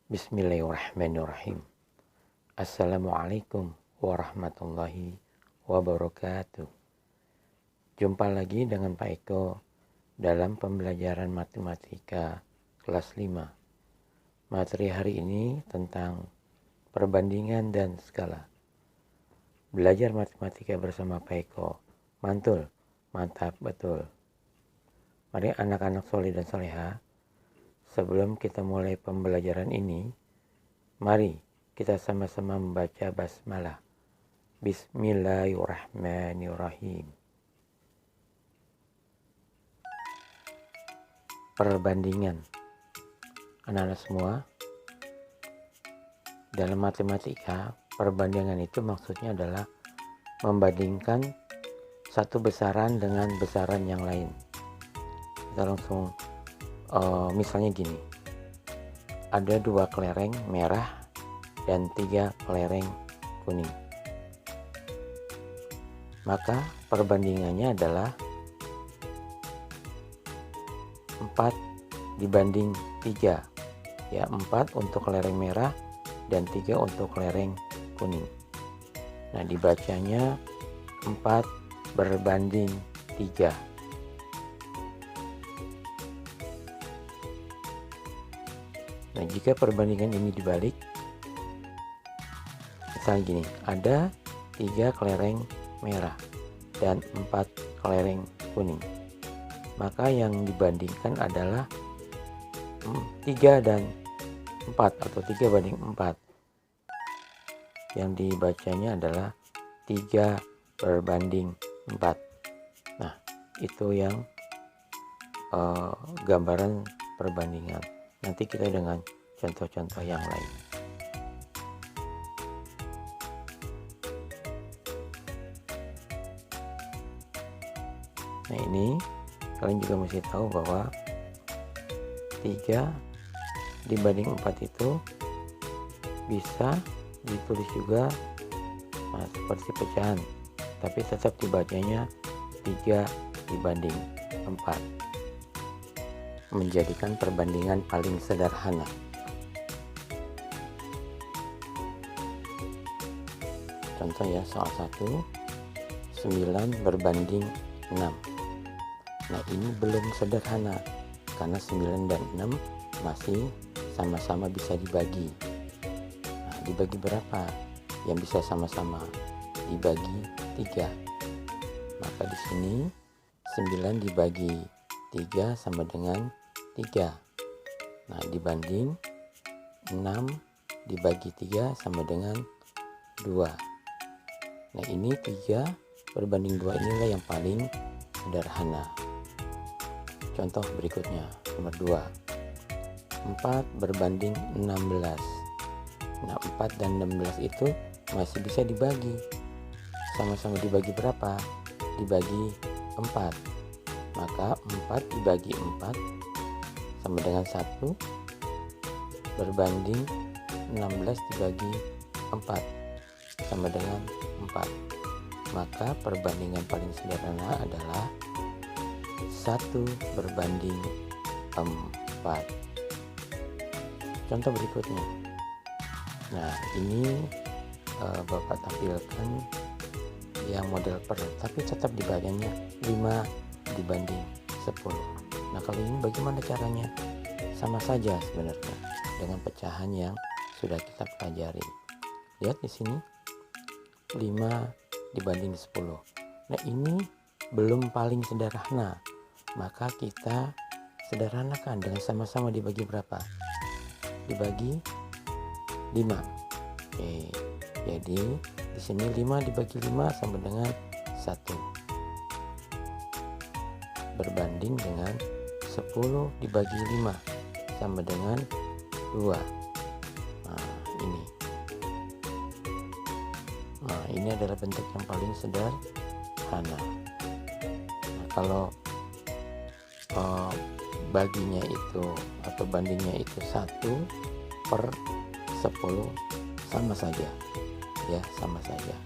Bismillahirrahmanirrahim. Assalamualaikum warahmatullahi wabarakatuh. Jumpa lagi dengan Pak Eko dalam pembelajaran matematika kelas 5. Materi hari ini tentang perbandingan dan skala. Belajar matematika bersama Pak Eko. Mantul, mantap betul. Mari anak-anak soleh dan soleha, sebelum kita mulai pembelajaran ini, mari kita sama-sama membaca basmalah. Bismillahirrahmanirrahim. Perbandingan. Anak-anak semua, dalam matematika, perbandingan itu maksudnya adalah membandingkan satu besaran dengan besaran yang lain. Kita langsung misalnya gini, ada 2 kelereng merah dan 3 kelereng kuning. Maka perbandingannya adalah 4 dibanding 3. Ya, 4 untuk kelereng merah dan 3 untuk kelereng kuning. Nah, dibacanya 4 berbanding 3. Nah, jika perbandingan ini dibalik, misalnya gini, ada 3 kelereng merah dan 4 kelereng kuning. Maka yang dibandingkan adalah 3 dan 4 atau 3 banding 4. Yang dibacanya adalah 3 berbanding 4. Nah, itu yang gambaran perbandingan. Nanti kita dengan contoh-contoh yang lain. Nah, ini kalian juga mesti tahu bahwa 3 dibanding 4 itu bisa ditulis juga seperti pecahan, tapi tetap dibacanya 3 dibanding 4. Menjadikan perbandingan paling sederhana. Contoh ya, soal 1, 9 berbanding 6. Nah, ini belum sederhana karena 9 dan 6 masih sama-sama bisa dibagi. Nah, dibagi berapa? Yang bisa sama-sama dibagi 3. Maka di sini 9 dibagi 3 sama dengan 3. Nah, dibanding 6 dibagi 3 sama dengan 2. Nah, ini 3 berbanding 2 inilah yang paling sederhana. Contoh berikutnya, nomor 2. 4 berbanding 16. Nah, 4 dan 16 itu masih bisa dibagi. Sama-sama dibagi berapa? Dibagi 4. Maka 4 dibagi 4 sama dengan 1 berbanding 16 dibagi 4 sama dengan 4. Maka perbandingan paling sederhana adalah 1 berbanding 4. Contoh berikutnya. Nah, ini Bapak tampilkan yang model per, tapi tetap dibacanya 5 dibanding 10. Nah, kalau ini bagaimana caranya? Sama saja sebenarnya dengan pecahan yang sudah kita pelajari. Lihat di sini 5 dibanding 10. Nah, ini belum paling sederhana. Maka kita sederhanakan dengan sama-sama dibagi berapa? Dibagi 5. Oke. Jadi di sini 5 dibagi 5 sama dengan 1. Berbanding dengan 10 dibagi 5 sama dengan 2. Nah, ini. Nah, ini adalah bentuk yang paling sederhana. Nah, kalau baginya itu atau bandingnya itu 1 per 10 sama saja. Ya, sama saja.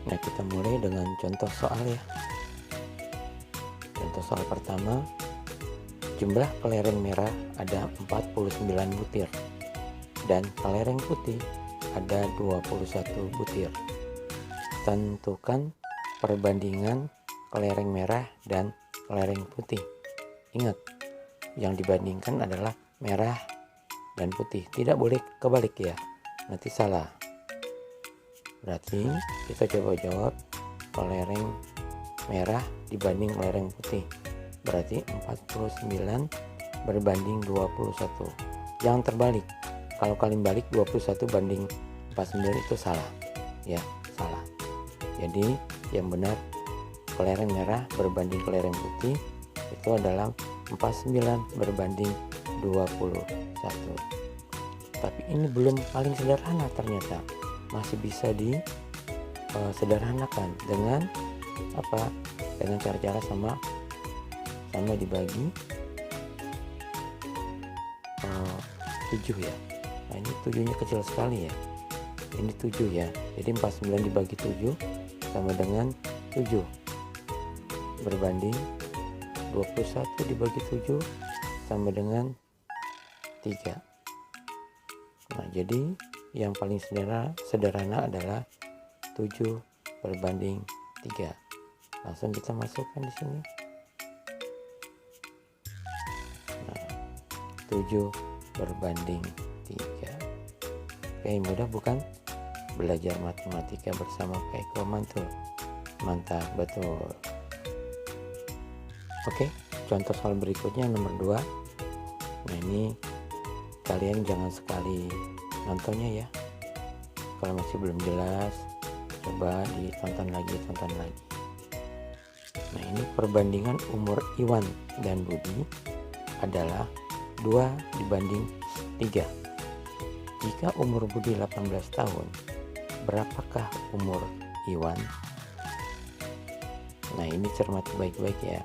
Nah, kita mulai dengan contoh soal ya. Contoh soal pertama, Jumlah kelereng merah ada 49 butir dan kelereng putih ada 21 butir. Tentukan perbandingan kelereng merah dan kelereng putih. Ingat, yang dibandingkan adalah merah dan putih. Tidak boleh kebalik ya, nanti salah. Berarti kita coba jawab kelereng merah dibanding kelereng putih. Berarti 49 berbanding 21. Jangan terbalik. Kalau kalian balik 21 banding 49 itu salah. Ya, salah. Jadi yang benar kelereng merah berbanding kelereng putih itu adalah 49 berbanding 21. Tapi ini belum paling sederhana ternyata. Masih bisa disederhanakan dengan apa? Dengan cara-cara sama dibagi 7 ya. Nah, ini 7-nya kecil sekali ya. Ini 7 ya. Jadi 49 dibagi 7 sama dengan 7 berbanding 21 dibagi 7 sama dengan 3. Nah, jadi yang paling sederhana adalah 7 berbanding 3. Langsung kita masukkan di sini. Nah, 7 berbanding 3. Oke, mudah bukan? Belajar matematika bersama Pak Eko mantul. Mantap, betul. Oke, contoh soal berikutnya nomor 2. Nah, ini kalian jangan sekali nontonnya ya. Kalau masih belum jelas, coba ditonton lagi. Nah, ini perbandingan umur Iwan dan Budi adalah 2 dibanding 3. Jika umur Budi 18 tahun, berapakah umur Iwan? Nah, ini cermati baik-baik ya.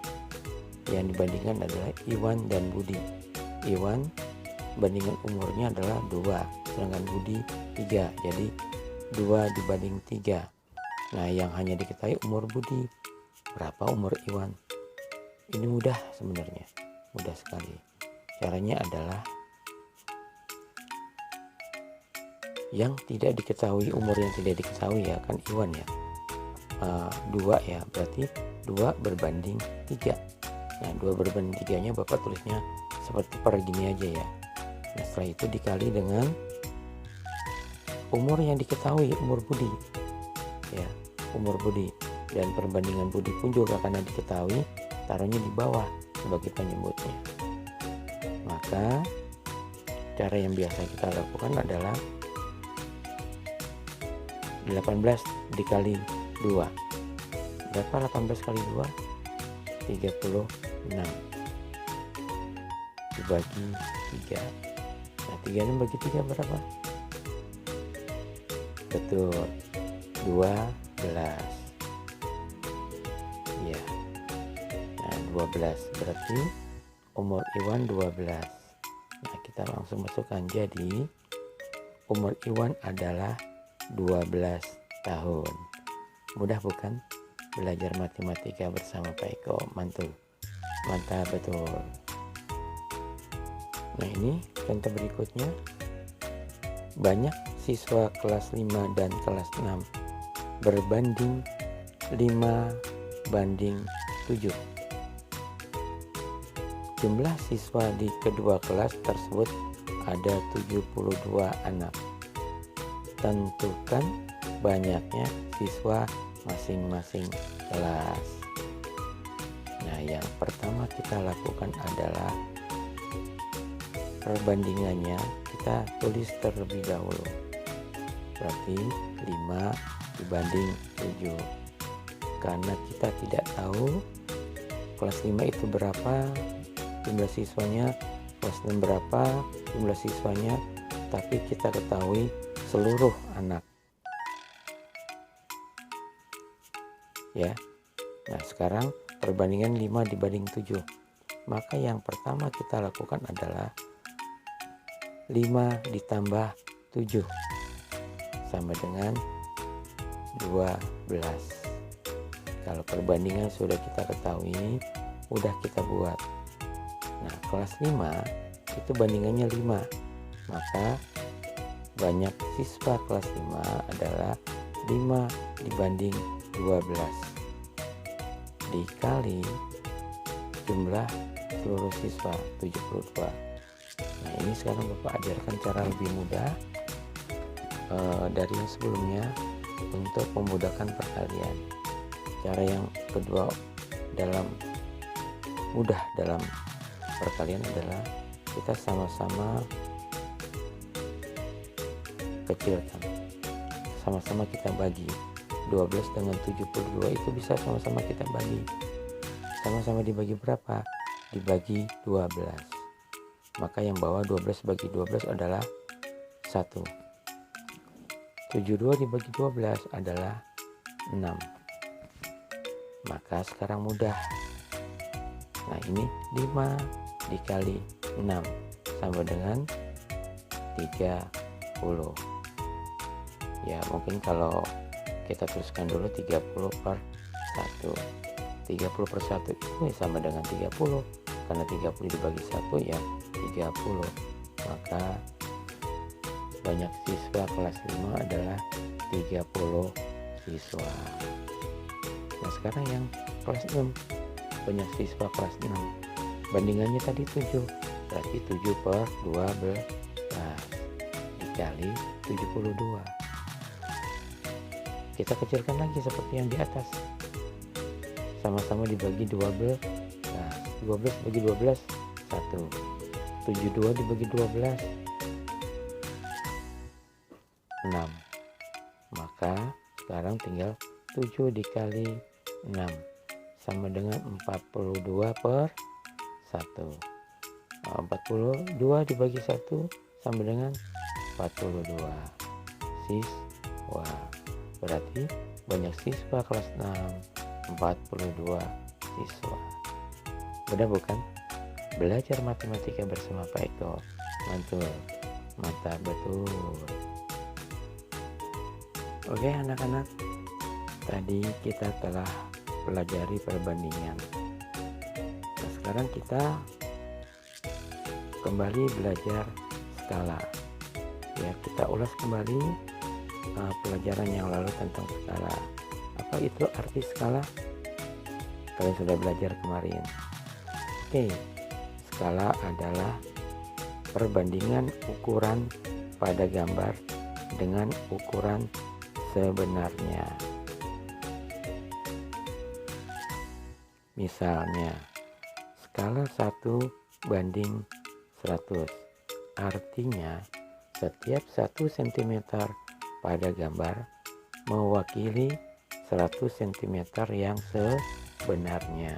Yang dibandingkan adalah Iwan dan Budi. Iwan bandingan umurnya adalah 2, sedangkan Budi 3. Jadi 2 dibanding 3. Nah, yang hanya diketahui umur Budi. Berapa umur Iwan? Ini mudah sebenarnya. Mudah sekali. Caranya adalah yang tidak diketahui, umur yang tidak diketahui ya, kan Iwan ya. 2 ya, berarti 2 berbanding 3. Nah, 2 berbanding 3-nya Bapak tulisnya seperti per gini aja ya. Nah, setelah itu dikali dengan umur yang diketahui, umur Budi ya, umur Budi, dan perbandingan Budi pun juga karena diketahui, taruhnya di bawah sebagai penyebutnya. Maka cara yang biasa kita lakukan adalah 18 dikali 2. Berapa 18 kali 2? 36 dibagi 3. Nah, 3 bagi 3 berapa? Betul, 12 ya. Nah, 12 berarti umur Iwan 12. Nah, kita langsung masukkan. Jadi umur Iwan adalah 12 tahun. Mudah bukan? Belajar matematika bersama Pak Eko mantul. Mantap, betul. Nah, ini contoh berikutnya. Banyak siswa kelas 5 dan kelas 6 berbanding 5 banding 7. Jumlah siswa di kedua kelas tersebut ada 72 anak. Tentukan banyaknya siswa masing-masing kelas. Nah, yang pertama kita lakukan adalah perbandingannya kita tulis terlebih dahulu. Berarti 5 dibanding 7. Karena kita tidak tahu kelas 5 itu berapa jumlah siswanya, kelas 6 berapa jumlah siswanya, tapi kita ketahui seluruh anak ya. Nah, sekarang perbandingan 5 dibanding 7. Maka yang pertama kita lakukan adalah 5 ditambah 7 sama dengan 12. Kalau perbandingan sudah kita ketahui, mudah kita buat. Nah, kelas 5 itu bandingannya 5. Maka banyak siswa kelas 5 adalah 5 dibanding 12 dikali jumlah seluruh siswa 72. Nah, ini sekarang Bapak ajarkan cara lebih mudah dari yang sebelumnya untuk memudahkan perkalian. Cara yang kedua mudah dalam perkalian adalah kita sama-sama kecilkan, sama-sama kita bagi. 12 dengan 72 itu bisa sama-sama kita bagi. Sama-sama dibagi berapa? Dibagi 12. Maka yang bawah 12 bagi 12 adalah 1. 72 dibagi 12 adalah 6. Maka sekarang mudah. Nah, ini 5 dikali 6 sama dengan 30. Ya, mungkin kalau kita tuliskan dulu 30 per 1. 30 per 1 itu sama dengan 30. Karena 30 dibagi 1 ya 30. Maka banyak siswa kelas 5 adalah 30 siswa. Nah, sekarang yang kelas 6, banyak siswa kelas 6. Bandingannya tadi 7. Berarti 7 per 12 dikali 72. Kita kecilkan lagi seperti yang di atas. Sama-sama dibagi 12. Nah, 12 bagi 12 1. 72 dibagi 12 6. Maka sekarang tinggal 7 dikali 6 sama dengan 42 per 1. 42 dibagi 1 sama dengan 42 siswa. Berarti banyak siswa kelas 6 42 siswa. Mudah bukan? Belajar matematika bersama Pak Eko. Mantul, mantap betul. Oke anak-anak, tadi kita telah pelajari perbandingan. Nah, sekarang kita kembali belajar skala. Ya, kita ulas kembali pelajaran yang lalu tentang skala. Apa itu arti skala? Kalian sudah belajar kemarin. Oke, skala adalah perbandingan ukuran pada gambar dengan ukuran sebenarnya. Misalnya, skala 1 banding 100. Artinya, setiap 1 cm pada gambar mewakili 100 cm yang sebenarnya.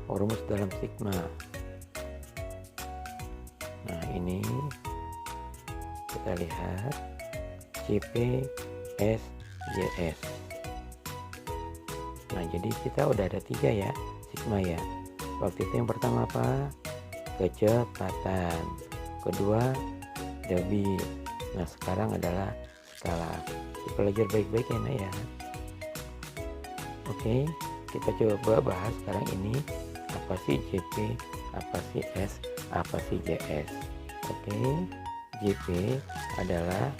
Rumus dalam sigma. Nah, ini kita lihat CP SJS. Nah, jadi kita udah ada 3 ya sigma ya. Waktu itu yang pertama apa? Kecepatan. Kedua debit. Nah, sekarang adalah skala. Dipelajari baik-baik ya, Nak ya. Oke, kita coba bahas sekarang ini apa sih JP, apa sih S, apa sih JS. Oke, JP adalah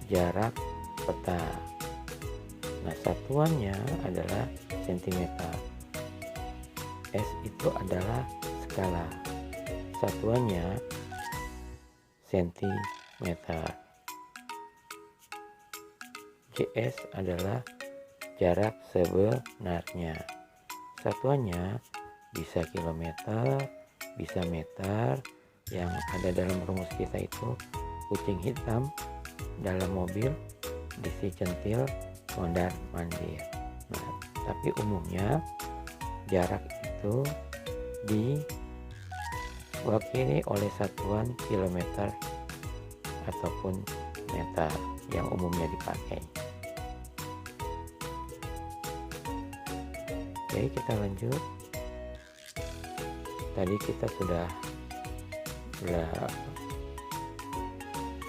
jarak peta. Nah, satuannya adalah sentimeter. S itu adalah skala. Satuannya sentimeter. JS adalah jarak sebenarnya. Satuannya bisa kilometer, bisa meter. Yang ada dalam rumus kita itu kucing hitam dalam mobil diisi centil mondar mandir. Nah, tapi umumnya jarak itu diwakili oleh satuan kilometer ataupun meter yang umumnya dipakai. Oke, kita lanjut. Tadi kita sudah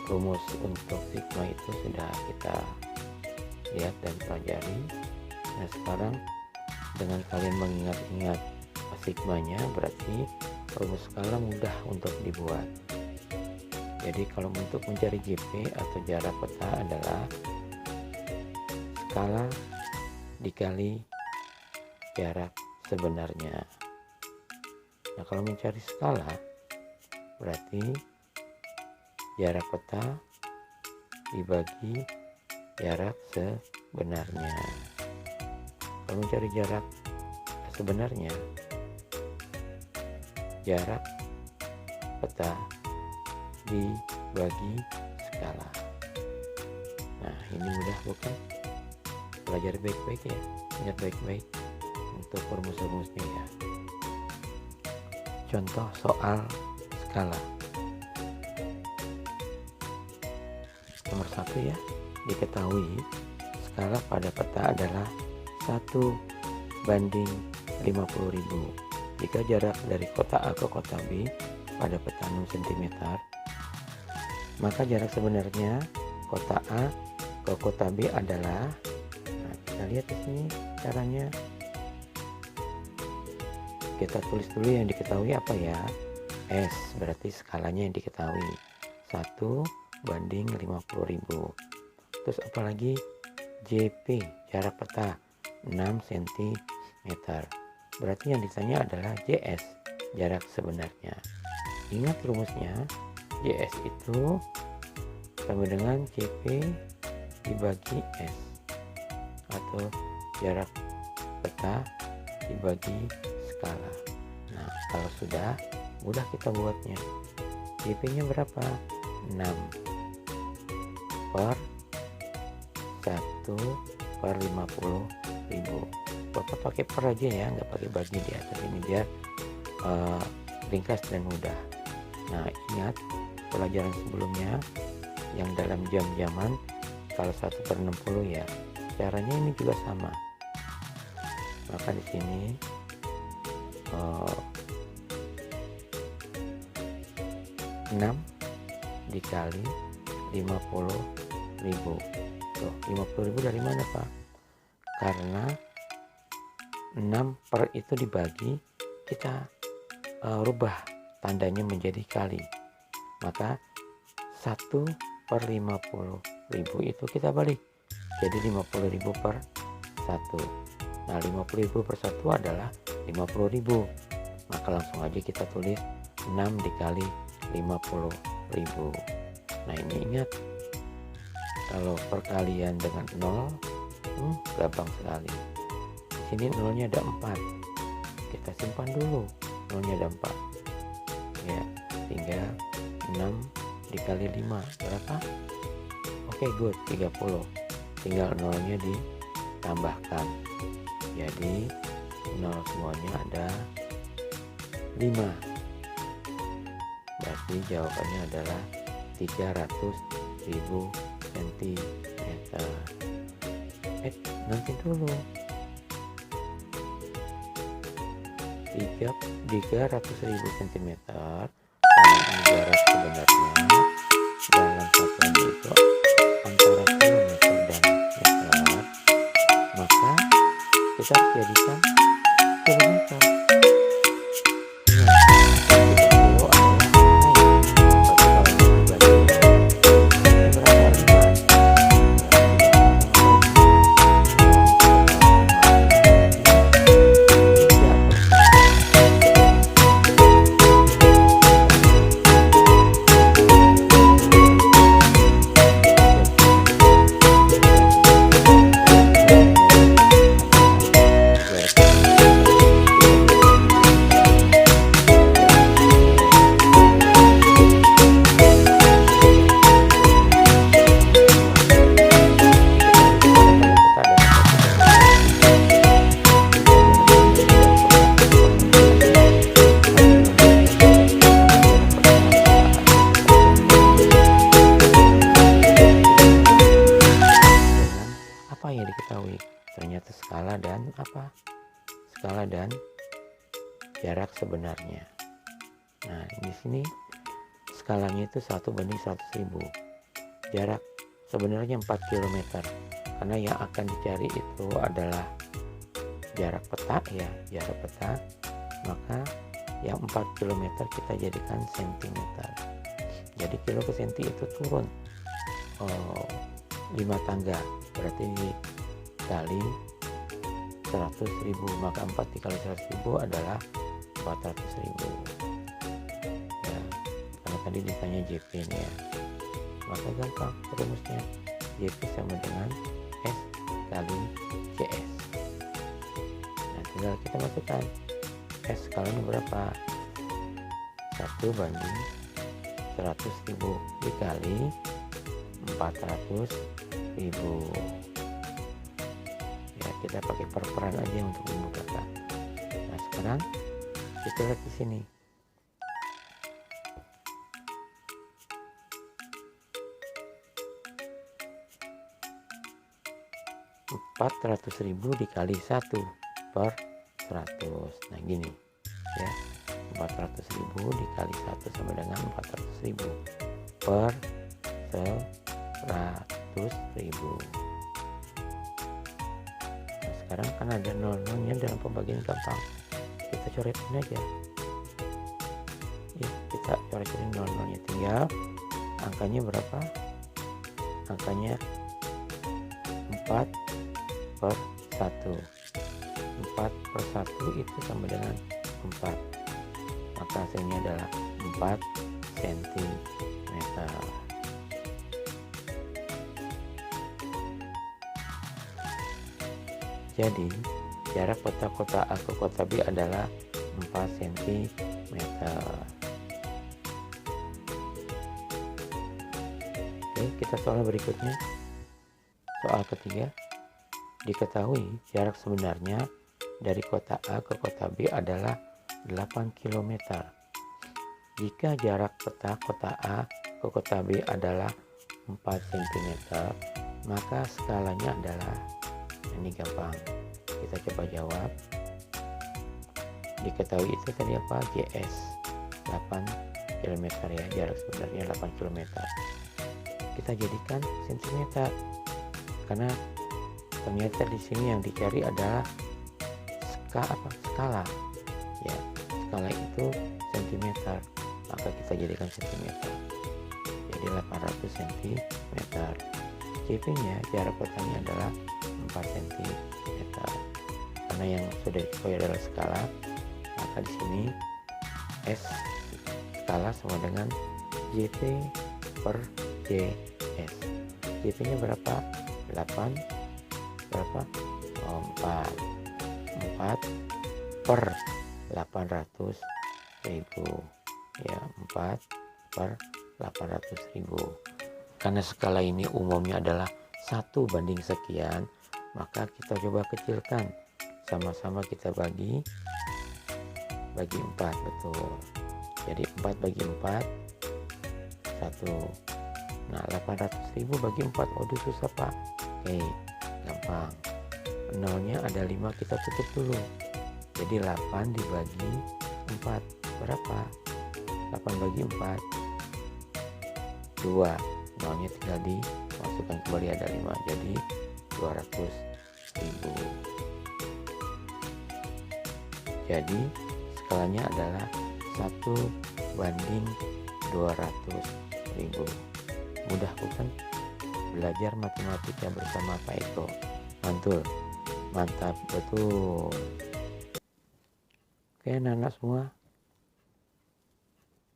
rumus untuk sigma itu sudah kita lihat dan pelajari. Nah, sekarang dengan kalian mengingat-ingat sigmanya, berarti rumus skala mudah untuk dibuat. Jadi kalau untuk mencari JP atau jarak peta adalah skala dikali jarak sebenarnya. Nah, kalau mencari skala berarti jarak peta dibagi jarak sebenarnya. Kalau mencari jarak sebenarnya, jarak peta dibagi skala. Nah, ini mudah bukan? Pelajari baik-baik ya, ingat baik-baik untuk rumus-rumusnya ya. Contoh soal skala. Nomor 1 ya, diketahui skala pada peta adalah 1:50.000. Jika jarak dari kota A ke kota B pada peta 6 cm, maka jarak sebenarnya kota A ke kota B adalah, nah kita lihat di sini caranya. Kita tulis dulu yang diketahui apa ya. S berarti skalanya yang diketahui 1:50.000. Terus apalagi JP, jarak peta 6 cm. Berarti yang ditanya adalah JS, jarak sebenarnya. Ingat rumusnya, JS itu sama dengan JP dibagi S, atau jarak peta dibagi skala. Nah, kalau sudah, mudah kita buatnya. JP nya berapa? 6 per 1/50.000. Bapak pakai per aja ya, nggak pakai bagi di atas ini biar ringkas dan mudah. Nah, ingat pelajaran sebelumnya yang dalam jam-jaman, kalau 1/60 ya, caranya ini juga sama. Maka di sini 6 dikali 50.000. Tuh, 50.000 dari mana Pak? Karena 6 per itu dibagi, kita rubah tandanya menjadi kali. Maka 1/50.000 itu kita balik jadi 50.000 per 1. Nah, 50.000 per 1 adalah 50.000. Maka langsung aja kita tulis 6 dikali 50.000. Nah, ini ingat, kalau perkalian dengan 0 gampang sekali. Di sini nolnya ada 4. Kita simpan dulu, nolnya ada 4. Ya, tinggal 6 dikali 5 berapa? Oke, good, 30. Tinggal nolnya ditambahkan. Jadi 0 semuanya ada 5. Berarti jawabannya adalah 300.000 cm. Nanti dulu. 300.000 cm sama jarak sebenarnya dalam satuan itu antara kilometer dan meter, maka kita harus jadikan kilometer. Ternyata skala dan apa? Skala dan jarak sebenarnya. Nah, di sini skalanya itu 1:100.000. Jarak sebenarnya 4 km. Karena yang akan dicari itu adalah jarak peta ya, jarak peta maka yang 4 km kita jadikan sentimeter. Jadi kilo ke senti itu turun 5 tangga, berarti dikali 100.000, maka 4 dikali 100.000 adalah 400.000 ya, karena tadi ditanya JP nya ya. Maka gampang rumusnya, JP sama dengan S kali CS. Nah, tinggal kita masukkan S skalanya berapa, 1 banding 100.000 dikali 400.000 ya, kita pakai per-peran aja untuk memudahkan. Nah, sekarang kita lihat di sini, Rp400.000 dikali 1 per 100. Nah gini ya, 400.000 dikali 1 sama dengan 400.000 per 100.000. Nah, sekarang kan ada nol-nolnya dalam pembagian gampang, kita coretin aja ya, kita coret-coretin nol-nolnya, tinggal angkanya berapa, angkanya 4 per 1. 4 per 1 itu sama dengan 4, maka hasilnya adalah 4 cm. Jadi jarak kota A ke kota B adalah 4 cm. Oke, kita soal berikutnya. Soal ketiga, diketahui jarak sebenarnya dari kota A ke kota B adalah 8 km. Jika jarak peta kota A ke kota B adalah 4 cm, maka skalanya adalah, ini gampang, kita coba jawab. Diketahui itu tadi apa, JS 8 km ya, jarak sebenarnya 8 km. Kita jadikan cm, karena ternyata di sini yang dicari adalah skala ya, skala itu cm, maka kita jadikan cm, jadi 800 cm. JP nya jarak kotanya adalah 4 cm, karena yang sudah diketahui adalah skala, maka di sini S skala sama dengan JP per JS. JP nya berapa, 8 berapa, 4 per 800.000 ya, 4 per 800.000. Karena skala ini umumnya adalah 1 banding sekian, maka kita coba kecilkan, sama-sama kita bagi 4, betul. Jadi 4 bagi 4 1. Nah, 800.000 bagi 4, waduh susah Pak. Oke, gampang, nolnya ada 5, kita tutup dulu, jadi 8 dibagi 4 berapa, 8 bagi 4 2, nolnya tinggal dimasukkan kembali, ada 5, jadi 200.000. Jadi skalanya adalah 1 banding 200.000. Mudah bukan? Belajar matematika bersama Pak Eko. Mantul, mantap, betul. Oke anak-anak semua,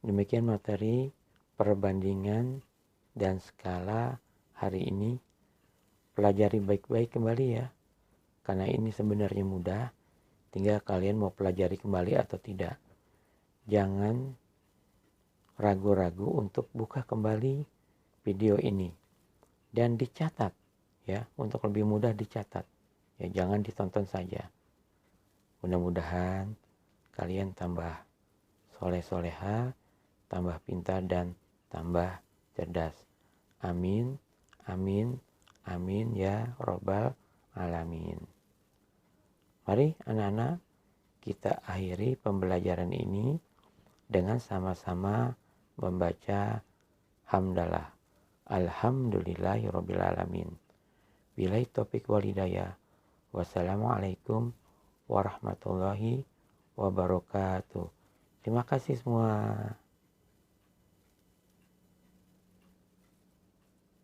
demikian materi perbandingan dan skala hari ini. Pelajari baik-baik kembali ya, karena ini sebenarnya mudah, tinggal kalian mau pelajari kembali atau tidak. Jangan ragu-ragu untuk buka kembali video ini dan dicatat ya, untuk lebih mudah dicatat ya, jangan ditonton saja. Mudah-mudahan kalian tambah soleh-soleha, tambah pintar dan tambah cerdas. Amin, amin, amin ya robbal alamin. Mari anak-anak, kita akhiri pembelajaran ini dengan sama-sama membaca hamdalah. Alhamdulillahirabbil alamin. Billahi taufik wal hidayah. Wassalamualaikum warahmatullahi wabarakatuh. Terima kasih semua.